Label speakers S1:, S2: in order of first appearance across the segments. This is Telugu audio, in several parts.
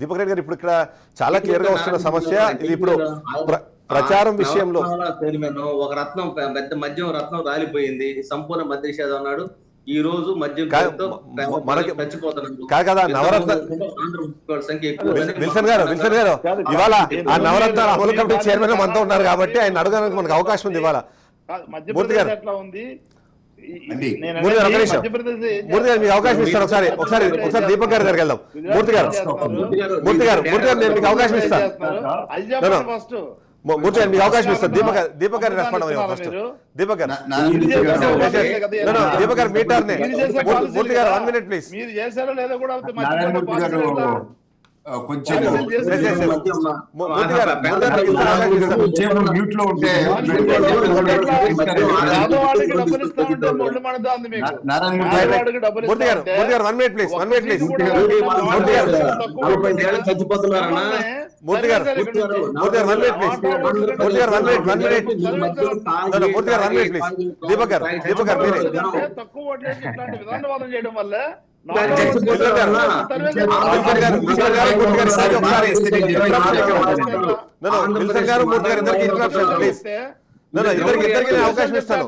S1: దీపక్ రెడ్డి గారు ఇప్పుడు ఇక్కడ చాలా క్లియర్ గా వస్తున్న సమస్య ఇది. ఇప్పుడు ప్రచారం విషయంలో
S2: ఒక రత్నం పెద్ద మద్యం రత్నం రాలిపోయింది, సంపూర్ణ మద్య నిషేధం అన్నాడు. ఈ రోజు మద్యం
S1: కదా నవరత్న విల్సన్ గారు ఇవాళ ఆ నవరత్న అమలు కమిటీ చైర్మన్ మనతో ఉన్నారు కాబట్టి ఆయన అడగడానికి మనకు అవకాశం ఉంది ఇవాళ. మూర్తి గారు మీకు అవకాశం ఇస్తాను. ఒకసారి దీపక్ గారి దగ్గరికి వెళ్దాం. మూర్తి గారు నేను మీకు అవకాశం ఇస్తాను. మూర్తి గారు మీకు అవకాశం ఇస్తాను. దీపక్ గారు రెస్పాండ్ అవ్వాలి ఫస్ట్. దీపక్ గారు మీ టర్న్. మూర్తి గారు 1 minute ప్లీజ్.
S3: కొంచెం మ్యూట్ లో ఉంటే
S1: దీపక్ గారు
S4: చేయడం వల్ల
S1: అవకాశం ఇస్తాను.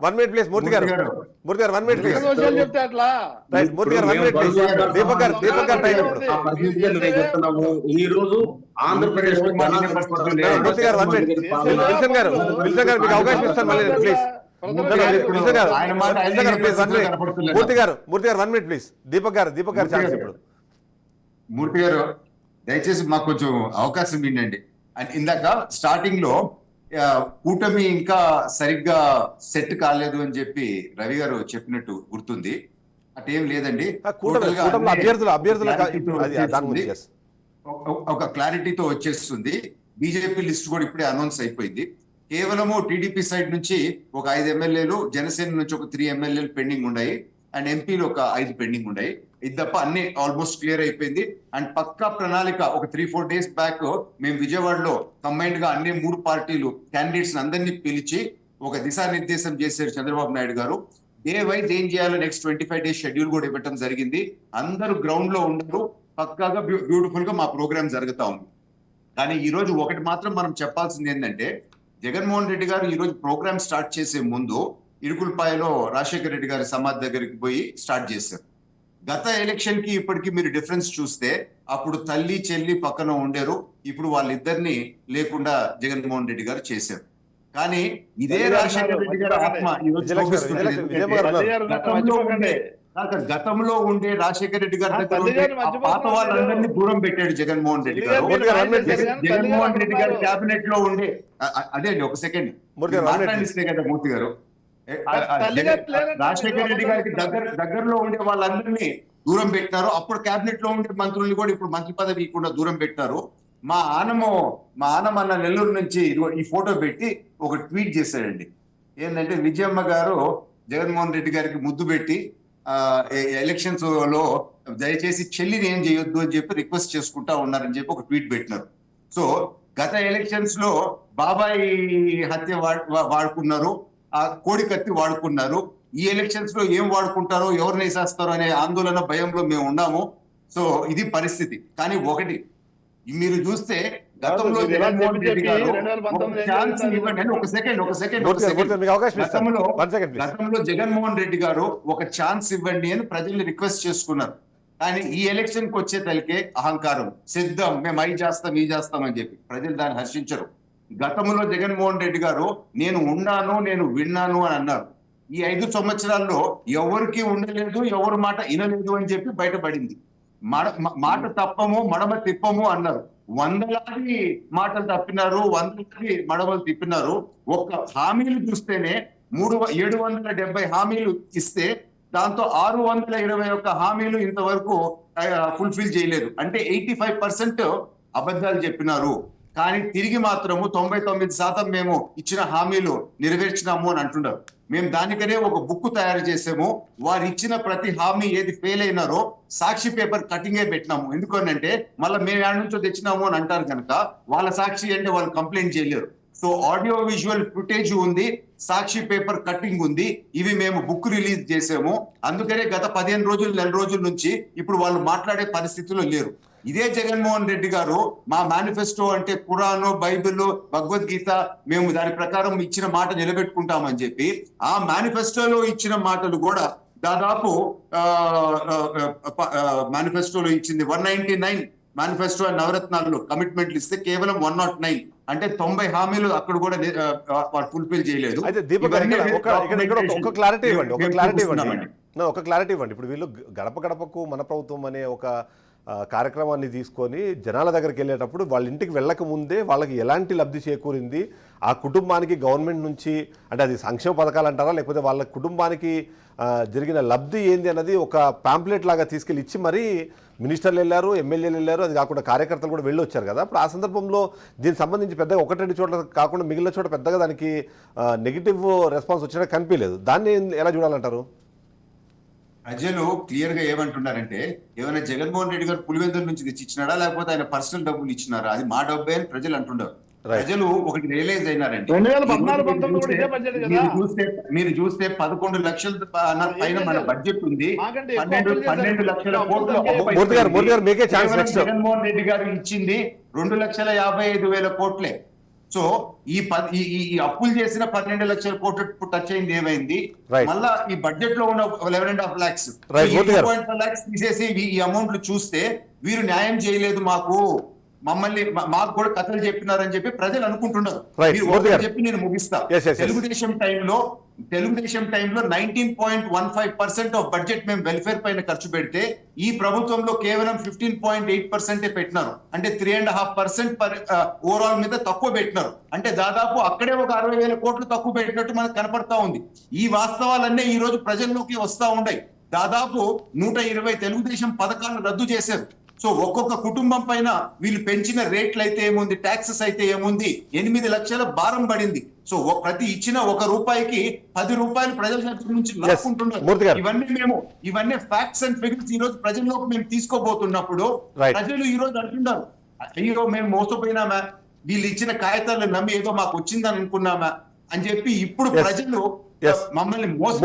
S1: 1 minute ప్లీజ్. మూర్తి గారు 1 minute ప్లీజ్. మూర్తి గారు 1 minute ప్లీజ్. దీపక్ గారు టైం ఇప్పుడు.
S2: ఈ రోజు ఆంధ్రప్రదేశ్
S1: మూర్తి గారు 1 minute. విల్సన్ గారు మీకు అవకాశం ఇస్తాను మళ్ళీ ప్లీజ్. మూర్తి గారు 1 minute ప్లీజ్. దీపక్ గారు ఛాన్స్ ఇప్పుడు.
S3: మూర్తి గారు దయచేసి మాకు కొంచెం అవకాశం ఇవ్వండి. ఇందాక స్టార్టింగ్ లో కూటమి ఇంకా సరిగ్గా సెట్ కాలేదు అని చెప్పి రవి గారు చెప్పినట్టు గుర్తుంది. అటేం లేదండి. ఒక క్లారిటీతో వచ్చేస్తుంది. బీజేపీ లిస్ట్ కూడా ఇప్పుడే అనౌన్స్ అయిపోయింది. కేవలము టీడీపీ సైడ్ నుంచి ఒక 5 ఎమ్మెల్యేలు, జనసేన నుంచి ఒక 3 ఎమ్మెల్యేలు పెండింగ్ ఉన్నాయి, అండ్ ఎంపీలు ఒక 5 పెండింగ్ ఉన్నాయి. ఇది తప్ప అన్ని ఆల్మోస్ట్ క్లియర్ అయిపోయింది. అండ్ పక్కా ప్రణాళిక ఒక 3-4 days బ్యాక్ మేము విజయవాడలో కంబైన్డ్ గా అన్ని 3 పార్టీలు క్యాండిడేట్స్ అందరినీ పిలిచి ఒక దిశానిర్దేశం చేశారు చంద్రబాబు నాయుడు గారు. డే వైజ్ ఏం చేయాలో నెక్స్ట్ 25 days షెడ్యూల్ కూడా ఇవ్వటం జరిగింది. అందరూ గ్రౌండ్ లో ఉండరు. పక్కాగా బ్యూటిఫుల్ గా మా ప్రోగ్రామ్ జరుగుతా ఉంది. కానీ ఈ రోజు ఒకటి మాత్రం మనం చెప్పాల్సింది ఏంటంటే, జగన్మోహన్ రెడ్డి గారు ఈ రోజు ప్రోగ్రామ్ స్టార్ట్ చేసే ముందు ఇరుకులపాయలో రాజశేఖర రెడ్డి గారి సమాధి దగ్గరికి పోయి స్టార్ట్ చేశారు. గత ఎలక్షన్ కి ఇప్పటికి మీరు డిఫరెన్స్ చూస్తే అప్పుడు తల్లి చెల్లి పక్కన ఉండేరు, ఇప్పుడు వాళ్ళిద్దరిని లేకుండా జగన్మోహన్ రెడ్డి గారు చేశారు. కానీ ఇదే రాజశేఖర రెడ్డి గారి ఆత్మ గతంలో ఉండే రాజశేఖర రెడ్డి గారి దగ్గర పాత వాళ్ళందరినీ దూరం పెట్టాడు జగన్మోహన్ రెడ్డి గారు. జగన్మోహన్ రెడ్డి గారి క్యాబినెట్ లో ఉండే అదే అండి, ఒక సెకండ్ మాట్లాడిస్తే కదా మూర్తి గారు. రాజశేఖర రెడ్డి గారికి దగ్గరలో ఉండే వాళ్ళందరినీ దూరం పెట్టినారు. అప్పుడు క్యాబినెట్ లో ఉండే మంత్రుల్ని కూడా ఇప్పుడు మంత్రి పదవి ఇవ్వకుండా దూరం పెట్టినారు. మా ఆనమన్న నెల్లూరు నుంచి ఈ ఫోటో పెట్టి ఒక ట్వీట్ చేశాడండి. ఏంటంటే, విజయమ్మ గారు జగన్మోహన్ రెడ్డి గారికి ముద్దు పెట్టి ఎలక్షన్స్ లో దయచేసి చెల్లిని ఏం చేయొద్దు అని చెప్పి రిక్వెస్ట్ చేసుకుంటా ఉన్నారని చెప్పి ఒక ట్వీట్ పెట్టినారు. సో గత ఎలక్షన్స్ లో బాబాయ్ హత్య వాడుకున్నారు, ఆ కోడి కత్తి వాడుకున్నారు. ఈ ఎలక్షన్స్ లో ఏం వాడుకుంటారో, ఎవరిని వేసేస్తారో అనే ఆందోళన భయంలో మేము ఉన్నాము. సో ఇది పరిస్థితి. కానీ ఒకటి మీరు చూస్తే గతంలో జగన్మోహన్ రెడ్డి గారు ఛాన్స్ ఇవ్వండి. గతంలో జగన్మోహన్ రెడ్డి గారు ఒక ఛాన్స్ ఇవ్వండి అని ప్రజల్ని రిక్వెస్ట్ చేసుకున్నారు. కానీ ఈ ఎలక్షన్ కి వచ్చే తలకే అహంకారం, సిద్ధం, మేము అవి చేస్తాం ఈ చేస్తాం అని చెప్పి ప్రజలు దాన్ని హర్షించరు. గతంలో జగన్మోహన్ రెడ్డి గారు నేను ఉన్నాను, నేను విన్నాను అని అన్నారు. ఈ 5 సంవత్సరాల్లో ఎవరికి ఉండలేదు, ఎవరు మాట వినలేదు అని చెప్పి బయటపడింది. మాట తప్పము, మడమ తిప్పము అన్నారు. 100లాది మాటలు తప్పినారు, 100లాది మడమలు తిప్పినారు. ఒక్క హామీలు చూస్తేనే 770 హామీలు ఇస్తే దాంతో 621 హామీలు ఇంతవరకు ఫుల్ఫిల్ చేయలేదు. అంటే 85% అబద్ధాలు చెప్పినారు. కానీ తిరిగి మాత్రము 99% మేము ఇచ్చిన హామీలు నెరవేర్చినాము అని అంటున్నారు. మేము దానికనే ఒక బుక్ తయారు చేసాము. వారు ఇచ్చిన ప్రతి హామీ ఏది ఫెయిల్ అయినారో సాక్షి పేపర్ కటింగే పెట్టినాము. ఎందుకనంటే మళ్ళీ మేము ఏడు నుంచో తెచ్చినాము అని అంటారు కనుక వాళ్ళ సాక్షి అంటే వాళ్ళు కంప్లైంట్ చేయలేరు. సో ఆడియో విజువల్ ఫుటేజ్ ఉంది, సాక్షి పేపర్ కట్టింగ్ ఉంది. ఇవి మేము బుక్ రిలీజ్ చేసాము. అందుకనే గత 15 రోజులు, నెల రోజుల నుంచి ఇప్పుడు వాళ్ళు మాట్లాడే పరిస్థితిలో లేరు. ఇదే జగన్మోహన్ రెడ్డి గారు మా మేనిఫెస్టో అంటే ఖురాను, బైబిల్, భగవద్గీత మేము దాని ప్రకారం ఇచ్చిన మాట నిలబెట్టుకుంటామని చెప్పి ఆ మేనిఫెస్టోలో ఇచ్చిన మాటలు కూడా దాదాపు మేనిఫెస్టోలో ఇచ్చింది 199 మేనిఫెస్టో నవరత్నాల్లో కమిట్మెంట్లు ఇస్తే కేవలం 109 అంటే 90 హామీలు అక్కడ కూడా ఫుల్ఫిల్ చేయలేదు.
S1: అయితే దీపక్ గారు ఇక్కడ ఒక క్లారిటీ ఇవ్వండి, ఒక క్లారిటీ ఇవ్వండి. ఇప్పుడు వీళ్ళు గడప గడపకు మన ప్రభుత్వం అనే ఒక కార్యక్రమాన్ని తీసుకొని జనాల దగ్గరికి వెళ్ళేటప్పుడు వాళ్ళ ఇంటికి వెళ్ళక ముందే వాళ్ళకి ఎలాంటి లబ్ధి చేకూరింది, ఆ కుటుంబానికి గవర్నమెంట్ నుంచి అంటే అది సంక్షేమ పథకాలు అంటారా లేకపోతే వాళ్ళ కుటుంబానికి జరిగిన లబ్ధి ఏంది అన్నది ఒక పాంప్లెట్ లాగా తీసుకెళ్ళి ఇచ్చి మరీ మినిస్టర్లు వెళ్ళారు, ఎమ్మెల్యేలు వెళ్ళారు, అది కాకుండా కార్యకర్తలు కూడా వెళ్ళి వచ్చారు కదా. అప్పుడు ఆ సందర్భంలో దీనికి సంబంధించి పెద్దగా 1-2 చోట్ల కాకుండా మిగిలిన చోట పెద్దగా దానికి నెగిటివ్ రెస్పాన్స్ వచ్చినా కనిపించలేదు. దాన్ని ఎలా చూడాలంటారు?
S3: ప్రజలు క్లియర్ గా ఏమంటున్నారంటే ఏమైనా జగన్మోహన్ రెడ్డి గారు పులివెందుల నుంచి తెచ్చి ఇచ్చినాడా లేకపోతే ఆయన పర్సనల్ డబ్బులు ఇచ్చినారా, అది మా డబ్బే అని ప్రజలు అంటున్నారు. ప్రజలు ఒకటి రియలైజ్ అయినారండి.
S4: 2014-19
S3: మీరు చూస్తే 11 లక్షల పైన మన బడ్జెట్ ఉంది. 12 లక్షల కోట్లు జగన్మోహన్ రెడ్డి గారు ఇచ్చింది 2,55,000 కోట్లే. సో ఈ అప్పులు చేసిన 12 లక్షల కోట్లు టచ్ అయింది ఏమైంది, మళ్ళా ఈ బడ్జెట్ లో ఉన్న 11.5 lakhs 2.5 lakhs తీసేసి ఈ అమౌంట్లు చూస్తే వీరు న్యాయం చేయలేదు మాకు కూడా కథలు చెప్పినారని చెప్పి ప్రజలు అనుకుంటున్నారు. చెప్పి నేను ముగిస్తా. తెలుగుదేశం టైంలో 19.15% ఆఫ్ బడ్జెట్ మేము వెల్ఫేర్ పైన ఖర్చు పెడితే ఈ ప్రభుత్వంలో కేవలం 15.8% పెట్టినారు. అంటే 3.5% ఓవరాల్ మీద తక్కువ పెట్టినారు. అంటే దాదాపు అక్కడే ఒక 60,000 కోట్లు తక్కువ పెట్టినట్టు మనకు కనపడతా ఉంది. ఈ వాస్తవాలన్నీ ఈ రోజు ప్రజల్లోకి వస్తా ఉన్నాయి. దాదాపు 120 తెలుగుదేశం పథకాలను రద్దు చేశారు. సో ఒక్కొక్క కుటుంబం పైన వీళ్ళు పెంచిన రేట్లు అయితే ఏముంది, ట్యాక్సెస్ అయితే ఏముంది, 8 లక్షల భారం పడింది. సో ప్రతి ఇచ్చిన 1 రూపాయికి 10 రూపాయలు ప్రజల నుంచి లాక్కుంటున్నారు. ఇవన్నీ ఫ్యాక్ట్స్ అండ్ ఫిగర్స్ ఈ రోజు ప్రజల్లోకి మేము తీసుకోబోతున్నప్పుడు ప్రజలు ఈ రోజు అంటున్నారు, అయ్యో మేము మోసపోయినామా, వీళ్ళు ఇచ్చిన కాగితాలను నమ్మి ఏదో మాకు వచ్చిందని అనుకున్నామా అని చెప్పి ఇప్పుడు ప్రజలు మమ్మల్ని మోసం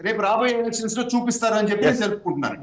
S3: రేపు రాబోయే ఎలక్షన్స్ లో చూపిస్తారు అని చెప్పి తెలుపుకుంటున్నారు.